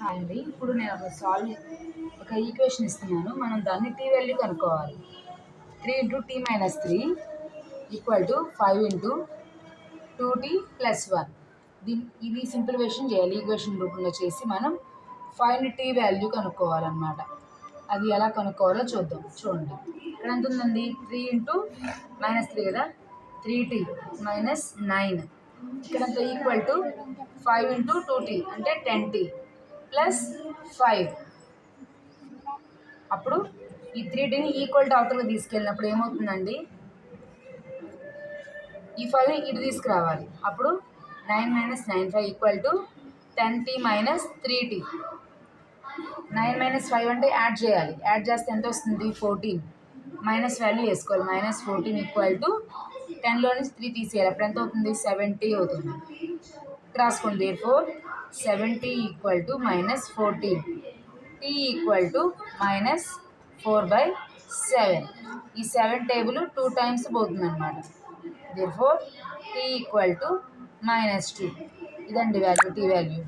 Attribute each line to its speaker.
Speaker 1: అండి ఇప్పుడు నేను ఒక ఈక్వేషన్ ఇస్తున్నాను. మనం దాన్ని టీ వాల్యూ కనుక్కోవాలి. 3 × t - 3 = 5 × 2t + 1. ఇది సింప్లిఫికేషన్ చేయాలి. ఈక్వేషన్ రూపంలో చేసి మనం ఫైండ్ టీ వాల్యూ కనుక్కోవాలన్నమాట. అది ఎలా కనుక్కోవాలో చూద్దాం. చూడండి, ఇక్కడ ఎంత ఉందండి? 3 × - 3 కదా, 3t - 9. ఇక్కడంత = 5 × 2t అంటే 10t + 5. అప్పుడు ఈ 3tని ఈక్వల్ టు అవతలకి తీసుకెళ్ళినప్పుడు ఏమవుతుందండి? ఈ 5ని ఇటు తీసుకురావాలి. అప్పుడు 9 - 9 5 = 10t - 3t. 9 - 5 అంటే యాడ్ చేయాలి. యాడ్ చేస్తే ఎంత వస్తుంది? 14. మైనస్ వాల్యూ వేసుకోవాలి. -14 = 10లో నుంచి 3 తీసేయాలి. అప్పుడు ఎంత అవుతుంది? 70 అవుతుంది. రాసుకోండి. therefore 70 = -14. t = -4/7. ఈ 7 టేబుల్ 2 టైమ్స్ పోతుంది అనమాట. therefore t = -2. ఇదండి వాల్యూ, టీ వాల్యూ.